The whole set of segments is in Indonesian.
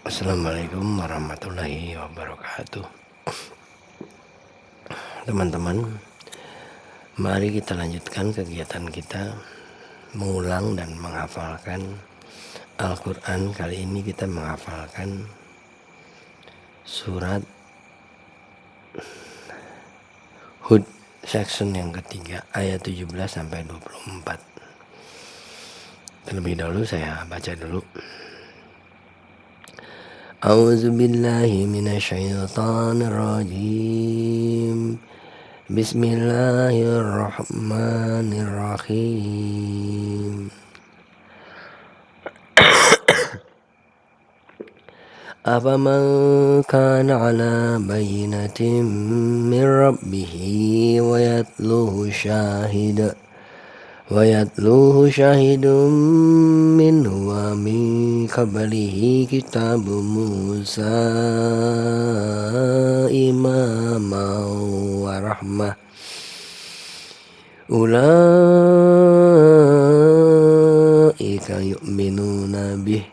Assalamualaikum warahmatullahi wabarakatuh. Teman-teman, mari kita lanjutkan kegiatan kita mengulang dan menghafalkan Al-Quran. Kali ini kita menghafalkan surat Hud section yang ketiga ayat 17 sampai 24. Terlebih dahulu saya baca dulu. A'udzubillahi minasyaitonirrajim. Bismillahirrahmanirrahim. Afaman kana ala bayyinatin min rabbih wa yatluhu syahidun minhu wa min qablihi kitabu Musa imaman wa rahmah ulaika yu'minuna bih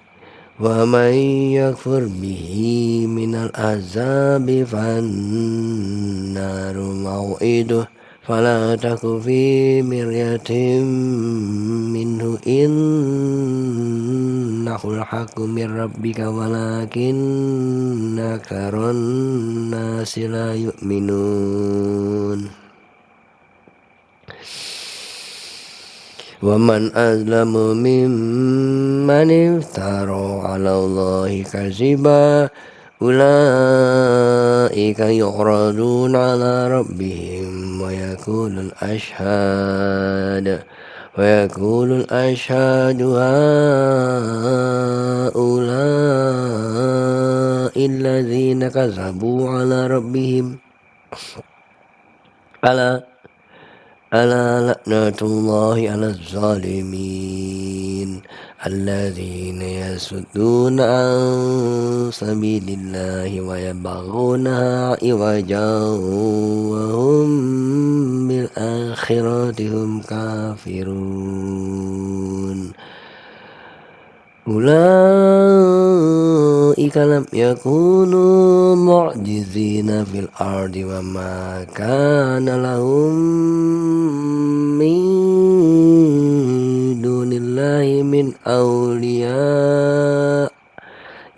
wa man yakfur bihi minal azabi fannaru maw'iduh fala taku fi miryatin minhu innahul haqqu min rabbika walakinna aktsaran nasi la yu'minun. وَمَنْ أَظْلَمُ مِمَّنِ افْتَرَى عَلَى اللَّهِ كَذِبًا أُولَئِكَ يُعْرَضُونَ عَلَى رَبِّهِمْ ويقول الأشهاد هؤلاء الذين كذبوا على ربهم ألا لعنة الله على الظالمين الذين يصدون عن سبيل الله ويبغونها عوجا وهم بالآخرة هم كافرون أولئك لم يكونوا معجزين في الأرض وما كان لهم من دون الله من أولياء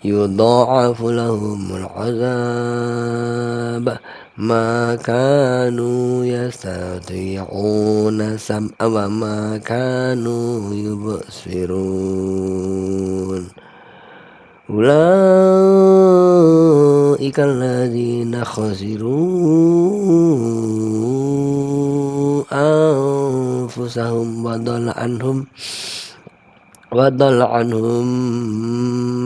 يضاعف لهم العذاب ما كانوا يستطيعون السمع وما كانوا يبصرون أولئك الذين خسروا أنفسهم وضل عنهم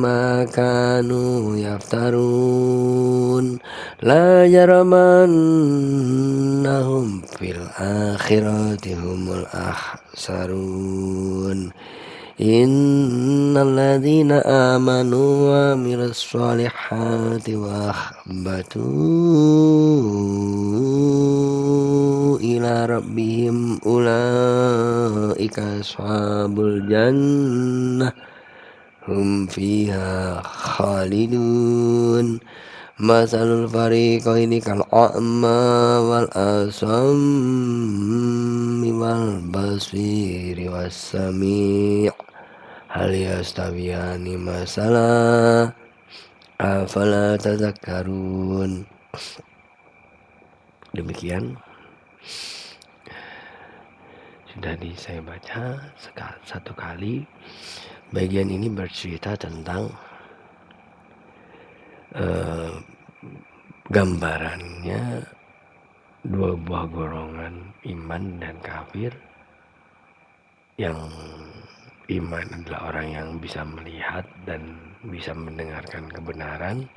ما كانوا يفترون لا جرم أنهم في الآخرة هم الأخسرون إن الذين آمنوا وعملوا الصالحات وأخبتوا إلى ربهم أولئك أصحاب الجنة هم فيها خالدون مثل الفريقين كالأعمى والأصم والبصير والسميع هل يستويان مثلا أفلا تذكرون. Demikian sudah saya baca satu kali. Bagian ini bercerita tentang gambarannya dua buah golongan iman dan kafir. Yang iman adalah orang yang bisa melihat dan bisa mendengarkan kebenaran.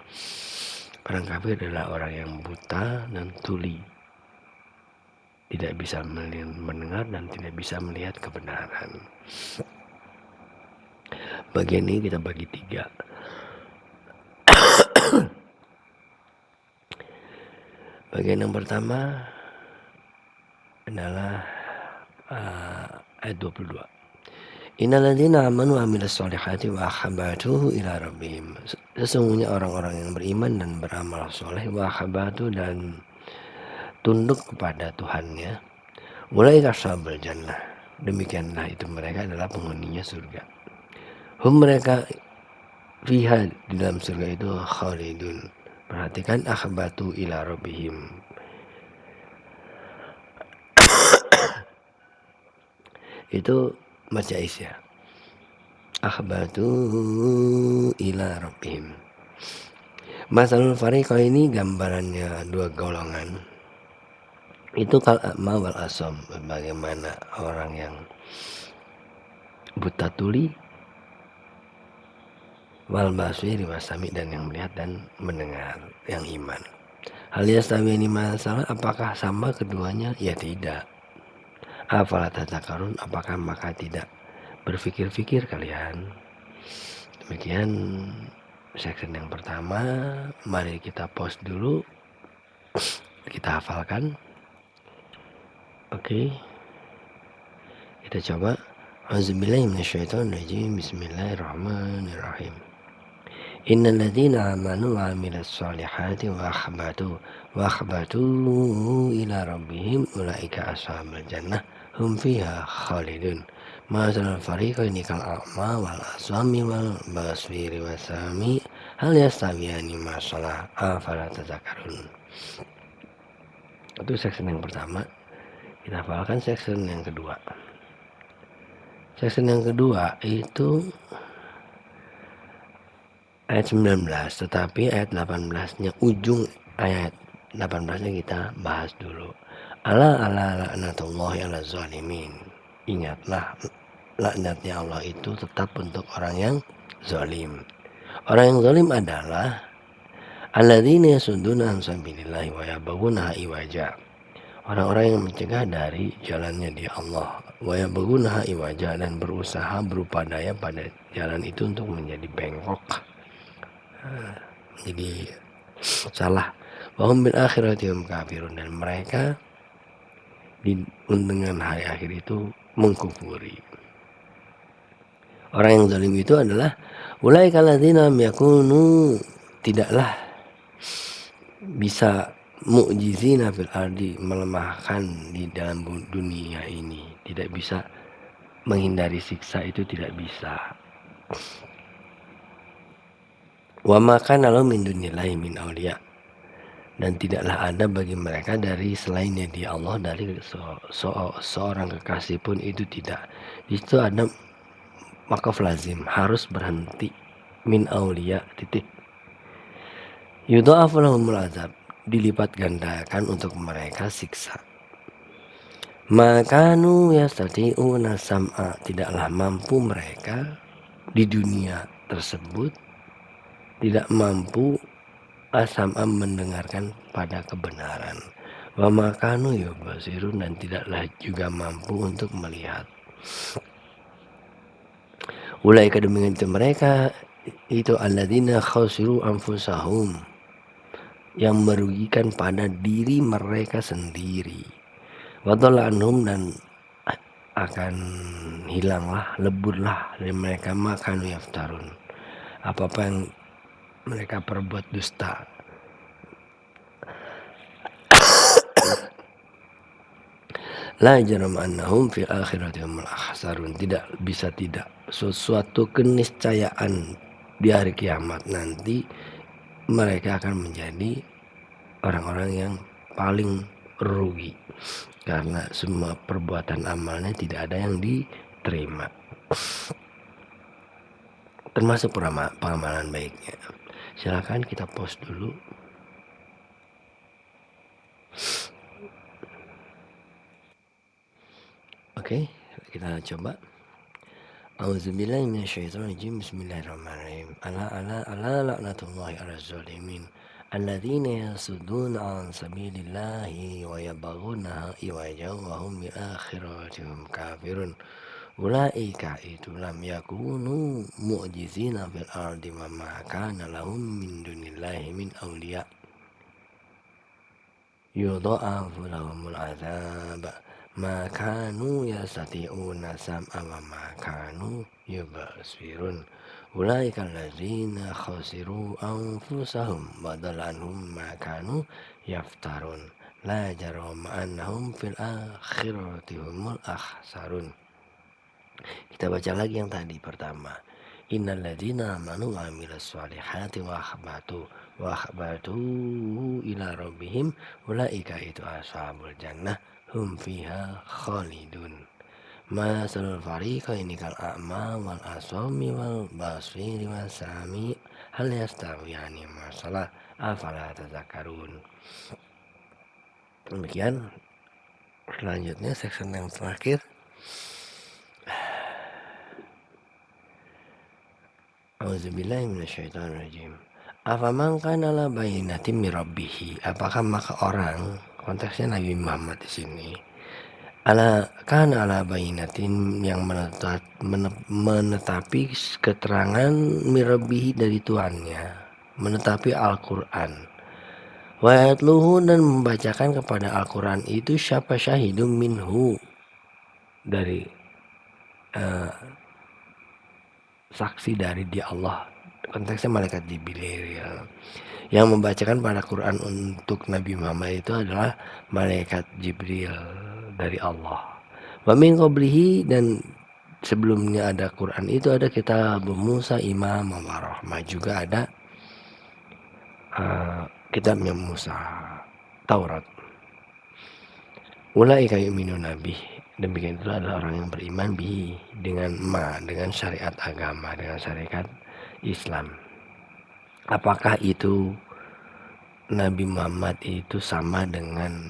Orang kafir adalah orang yang buta dan tuli, tidak bisa mendengar dan tidak bisa melihat kebenaran. Bagian ini kita bagi tiga. Bagian yang pertama adalah ayat 22. Innal ladzina amanu wa 'amilus sholihati wa akhbatu ila rabbihim. Sesungguhnya orang-orang yang beriman dan beramal soleh wa akhbatu dan tunduk kepada Tuhannya, ulaika ashabul jannah. Demikianlah itu mereka adalah penghuninya surga. Hum mereka fiha di dalam surga itu khalidun. Perhatikan akhbatu ila rabbihim. Itu baca isya. Akhbatu ila rabbihim. Masalul fariqaini gambarannya dua golongan. Itu kal a'ma wal asom, bagaimana orang yang buta tuli, wal basiri wasami, dan yang melihat dan mendengar, yang iman. Hal yastawiyani masalah, apakah sama keduanya? Ya tidak. Afala tadzakarun, apakah maka tidak berpikir-pikir kalian? Demikian section yang pertama. Mari kita pause dulu, kita hafalkan. Oke, kita coba. Auzubillahi minasyaitonirrajim. Bismillahirrahmanirrahim. Innal ladzina amanu wa 'amilus sholihati wa akhbatu ila rabbihim ulaika ashabul jannah hum fiha khalidun. Masalul fariqaini kal a'ma wal asami wal basiri wasami hal yastawiyani masalah afala tadzakarun. Itu section yang pertama. Kita hafalkan section yang kedua. Section yang kedua itu ayat 19, tetapi ayat 18-nya, ujung ayat 18-nya kita bahas dulu. Ala la'natullahi ala zalimin. Ingatlah, laknatnya Allah itu tetap untuk orang yang zalim. Orang yang zalim adalah alladzina yasudduna an sabilillahi wa yabghunaha iwaja. Orang-orang yang mencegah dari jalannya dia Allah, wa yabghunaha iwaja, dan berusaha berupaya pada jalan itu untuk menjadi bengkok, jadi salah. Wa hum bil akhirati hum kafirun, dan mereka dengan hari akhir itu mengkufuri. Orang yang zalim itu adalah ulaika alladzina yakunu, tidaklah bisa mu'jizina fil ardi, melemahkan di dalam dunia ini, tidak bisa menghindari siksa, itu tidak bisa. Wa makana lahum min dunillahi min auliya, dan tidaklah ada bagi mereka dari selainnya dia Allah, dari seorang kekasih pun itu tidak. Di situ ada wakaf lazim, harus berhenti. Min auliya titik. Yudha'afu lahumul azab, dilipat gandakan untuk mereka siksa. Makanu yastati'una sam'a, tidaklah mampu mereka di dunia tersebut, tidak mampu asam'a, mendengarkan pada kebenaran. Wa makanu yubasirun, dan tidaklah juga mampu untuk melihat. Ulaika, demikian itu mereka itu alladzina khasiru anfusahum, yang merugikan pada diri mereka sendiri. Wa dhalla anhum, dan akan hilanglah, leburlah dari mereka makanu yaftarun, apa-apa yang mereka perbuat dusta. La jaram annahum fil akhirati humul akhsarun, tidak bisa tidak, sesuatu keniscayaan di hari kiamat nanti mereka akan menjadi orang-orang yang paling rugi, karena semua perbuatan amalnya tidak ada yang diterima, termasuk pengamalan baiknya. Silakan kita pause dulu. Oke, kita coba. Auzubillahi minasyaitonirrajim. Bismillahirrahmanirrahim. Ala laknatullahi ala zalimin alladzina yasudduna an sabilillahi wa yabghunaha iwaja wa hum bil akhirati hum kafirun. Ulaika itu lam yakunu mu'jizina fil ardi wa ma kana lahum min dunillahi min awliya yudha'afu lahumul azab ma kanu yastati'una sam'a wa ma kanu yubsirun. Ulaika allazina khasiru anfusahum wa dhalla anhum ma kanu yaftarun. La jarama annahum fil akhirati humul akhsarun. Kita baca lagi yang tadi pertama. Innal ladzina amanu wa amilus solihati wa akhbatu ila rabbihim ulaika itu ashabul jannah hum fiha khalidun. Masalul fariqaini kal a'ma wal asami wal basiri was sami hal yastawiyani masalah afala tazakkarun. Demikian selanjutnya section yang terakhir. Auzubillahi minasyaitonirrajim. Afaman kana ala bayyinatin mir rabbih. Apakah maka orang, konteksnya Nabi Muhammad di sini, ala bayyinatin yang menetapi keterangan mir rabbih dari Tuhannya, menetapi Al-Qur'an. Wa yatluhu dan membacakan kepada Al-Qur'an itu siapa syahidum minhu dari saksi dari dia Allah, konteksnya malaikat Jibril ya. Yang membacakan pada Quran untuk Nabi Muhammad itu adalah malaikat Jibril dari Allah. Wa min qablihi dan sebelumnya ada Quran itu ada kitab Musa Imam wa Rahmah, juga ada kitabnya Musa Taurat. Ulaika yu'minun nabi. Demikian itu adalah orang yang beriman dengan syariat agama, dengan syariat Islam. Apakah itu Nabi Muhammad itu sama dengan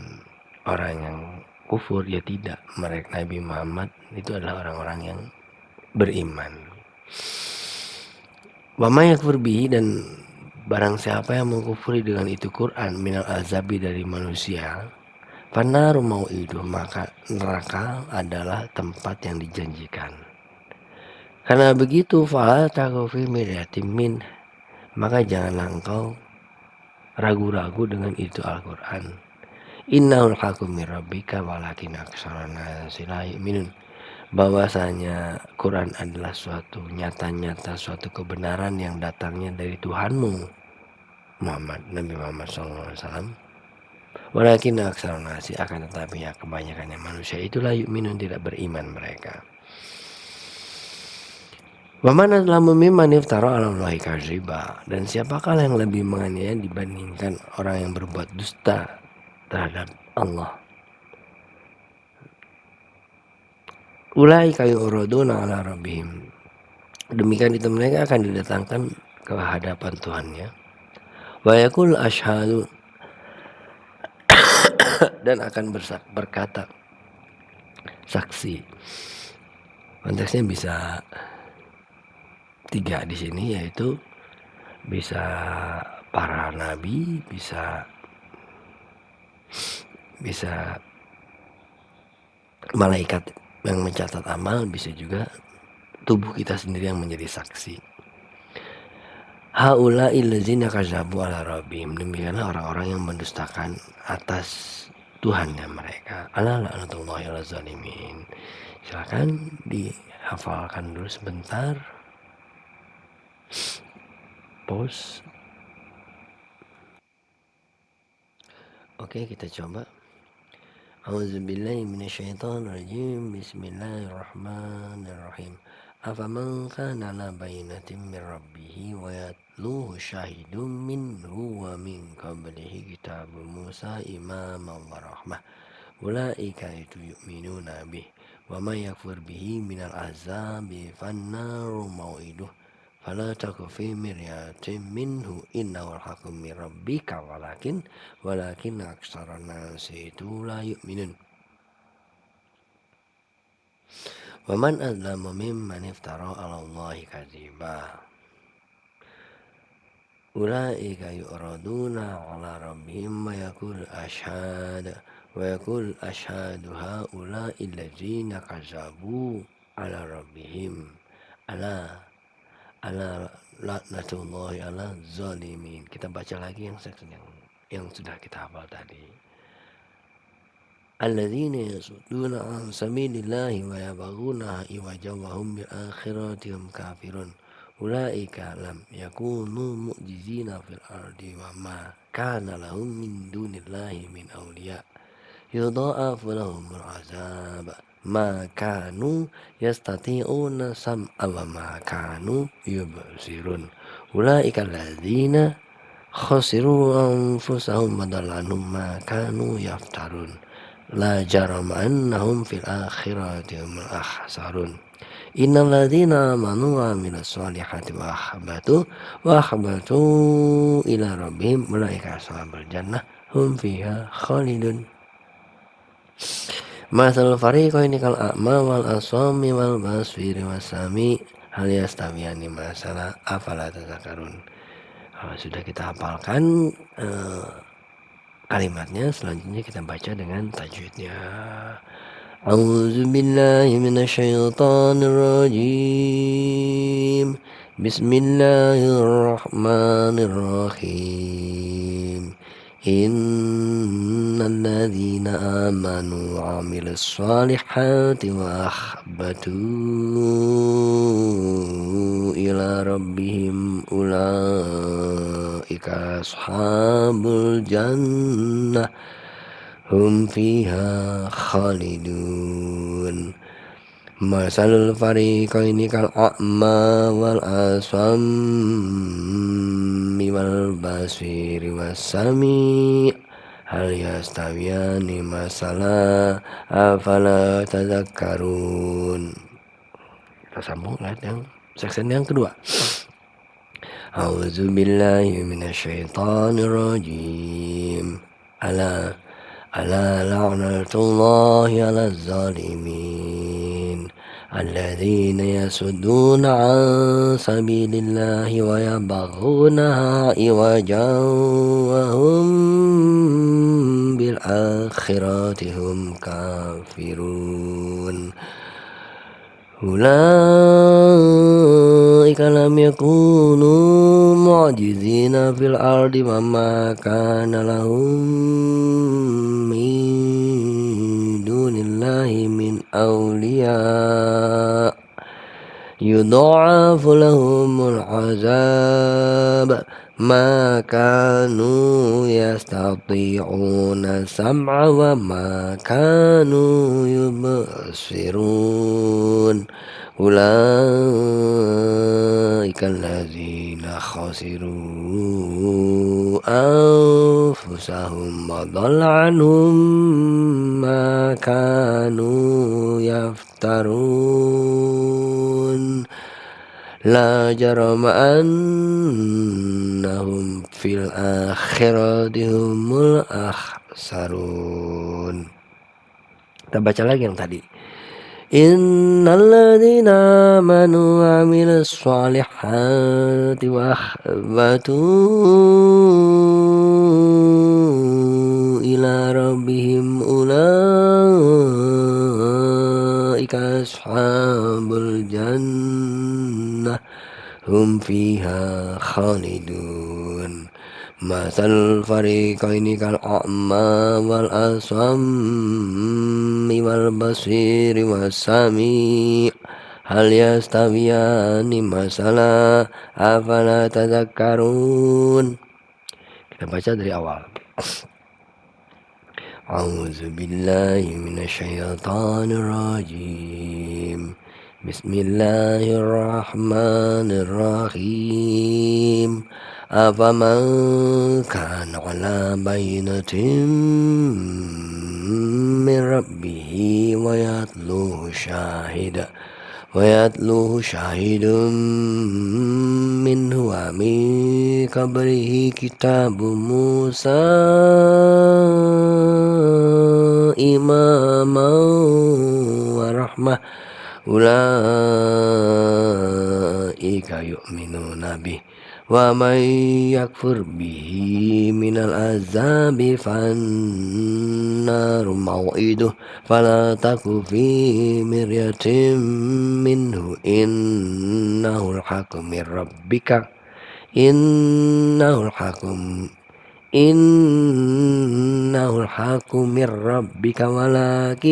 orang yang kufur? Ya tidak. Mereka Nabi Muhammad itu adalah orang-orang yang beriman. Wa may yakfur bihi, dan barang siapa yang mengkufuri dengan itu Quran minal azabi dari manusia, Fanaru mau'iduh, maka neraka adalah tempat yang dijanjikan. Karena begitu fala taku fi miryatin min, maka janganlah engkau ragu-ragu dengan itu Al-Qur'an. Innahul haqqu mir rabbika walakin aktsaran nasi la yu'minun. Bahwasanya Quran adalah suatu nyata-nyata, suatu kebenaran yang datangnya dari Tuhanmu Muhammad, Nabi Muhammad SAW. Walakin aksarun nasi, akan tetapi ya kebanyakannya manusia itulah yu'minun, tidak beriman mereka. Wa man adzlamu mimman iftara 'ala Allahi kadziba, dan siapakah yang lebih menganiaya dibandingkan orang yang berbuat dusta terhadap Allah. Ulaika yu'raduna 'ala rabbihim, demikian itu mereka akan didatangkan ke hadapan Tuhannya. Wa yaqul asyhadu, dan akan berkata saksi. Konteksnya bisa tiga di sini, yaitu bisa para nabi, bisa malaikat yang mencatat amal, bisa juga tubuh kita sendiri yang menjadi saksi. Haula'il ladzina kadzabu 'ala rabbihim, demikianlah orang-orang yang mendustakan atas Tuhannya mereka. Ala la'natullahi 'alal zalimin. Silakan dihafalkan dulu sebentar. Pause. Oke, kita coba. A'udzubillahi minasyaitonirrajim. Bismillahirrahmanirrahim. Afaman kana ala bayyinatin min rabbih wa yatluhu syahidun minhu wa min qablihi kitabun Musa imaman wa rahmah. Ulaika itu yu'minuna bih. Wa may yakfur bihi minal azabi fannaru mau'iduh. Fala taku fi miryatin minhu innahul haqqu mir rabbika walakin aktsaran nasi itu la yu'minun. Wa man adzlamu mimman iftara 'ala Allahi kadziba. Ulaika yu'raduna 'ala rabbihim wa yaqul asyhadu haula'i alladzina kadzabu 'ala rabbihim. Ala laknatullahi 'ala zalimin. Kita baca lagi yang section yang sudah kita hafal tadi. alladzina yasudduna an sabilillahi wa yabghunaha iwaja wa hum bil akhirati hum kafirun ulaika lam yakunu mu'jizina fil ardi wa ma kana lahum min dunillahi min awliya yudha'afu lahumul azab ma kanu yastati'una sam'a wa ma kanu yubsirun ulaika alladzina khasiru anfusahum wa dhalla anhum ma kanu yaftarun la jarama annahum fil akhirati humul akhsarun innal ladzina amanu wa amilus solihati wa akhbatu ila rabbihim ulaika ashabul jannah hum fiha khalidun. Masalul fariqaini kal a'ma wal asami wal basiri wasami hal yastawiyani masalah afala tadzakarun. Sudah kita hafalkan kalimatnya, selanjutnya kita baca dengan tajwidnya. A'udzu billahi minasyaitonir rajim. Bismillahirrahmanirrahim. Innal ladzina amanu wa 'amilus solihati wa akhbatu ila rabbihim ulaika ashabul jannah hum fiha khalidun. Masalul fariqaini kal a'ma wal asammi wal basiri wassami hal yastawiyani masalah afala tadzakkarun. Kita sambung ayat yang section yang kedua. A'udzu billahi minasyaitonir rajim. Ala la'natullahi 'alaz zalimin alladzina yasudduna 'an sabilillahi wa yabghunaha iwajan wa hum bil akhirati hum kafirun ulaika lam yakunu mu'jizina fil ardi wa ma kana lahum min dunillahi min awliya yudha'afu lahumul azab ma kanu yastati'una sam'a wa ma kanu yubsirun ulaika alladzina khasiru anfusahum wa dhalla anhum ma kanu yaftarun la jarama annahum fil akhirati humul akhsarun. Kita baca lagi yang tadi. Innal ladzina amanu wa 'amilus solihati wa akhbatu ila rabbihim ulaika ashabul jannah hum fiha khalidun. Masal fariqaini kal a'ma wal asammi wal basiri wassami hal yastawiyani masalah afala tadzakkarun. Kita baca dari awal. A'udzu billahi minasyaitonir rajim. Bismillahirrahmanirrahim. Afaman kana ala bayyinatin min rabbih wa yatluhu syahidun minhu wa min qablihi kitabu Musa imaman wa rahmah ulaika yu'minuna bih wa man yakfur bihi minal azabi fannaru maw'iduh fala taku fi miryatin minhu innahul haqqu min rabbika innahul haqqu innahul haqqu mir rabbika walakinna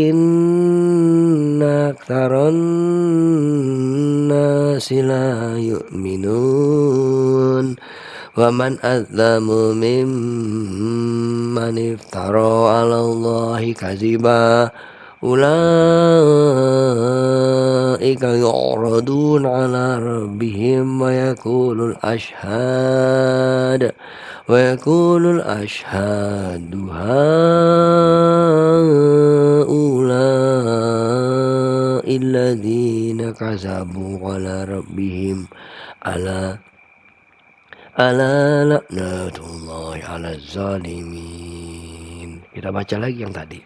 aktsaran nasi la yu'minun wa man adzlamu mimman iftara 'ala Allahi kadziba ulaika yu'raduna 'ala rabbihim ويقول الأشهاد هؤلاء الذين كذبوا على ربهم ألا لعنة الله على الظالمين. Kita baca lagi yang tadi.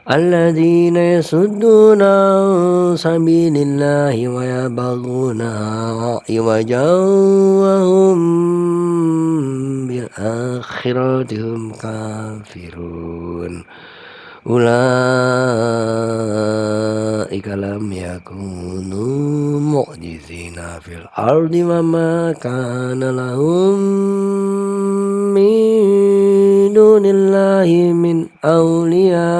Alladzina yasudduna an sabilillahi wa yabghunaha iwajan wa hum bil akhirati hum kafirun. Ulaika lam yakunu mu'jizina fil ardi wa ma kana lahum min dunillahi min awliya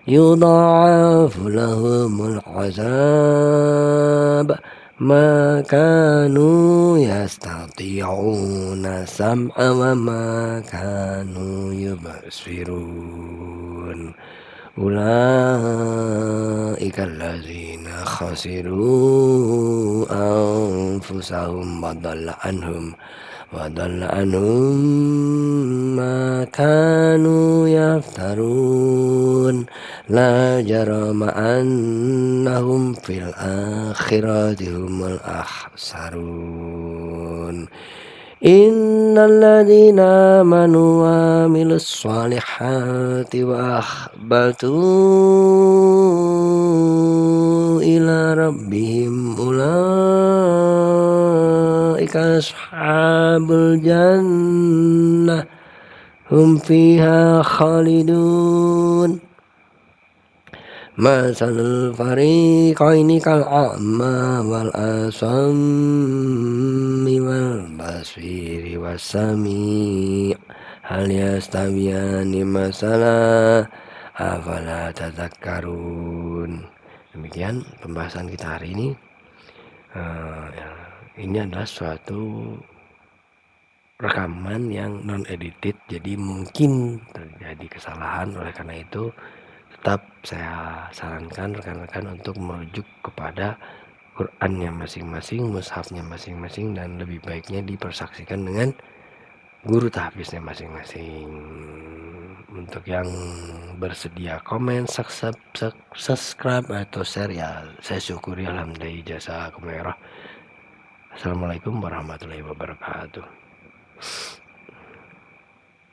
yudha'afu lahumul azab ma kanu yastati'una sam'a wa ma kanu yubsirun. Ulaika allazina khasiru anfusahum wa dhalla anhum ma kanu yaftarun. La jarama annahum fil akhirati humul akhsarun. Innal ladzina amanu wa amilus solihati wa akhbatu ila rabbihim ulaika ashabul jannah hum fiha khalidun. Masalul fariqaini kal a'ma wal asammi wal basiri was sami' hal yastawiyani masala afala tadzakkarun. Demikian pembahasan kita hari ini. Ini adalah suatu rekaman yang non edited, jadi mungkin terjadi kesalahan. Oleh karena itu tetap saya sarankan rekan-rekan untuk merujuk kepada Qurannya masing-masing, mushafnya masing-masing, dan lebih baiknya dipersaksikan dengan guru tahfiznya masing-masing. Untuk yang bersedia komen, subscribe atau share, ya saya syukuri, alhamdulillah, jazakumullah. Assalamualaikum warahmatullahi wabarakatuh.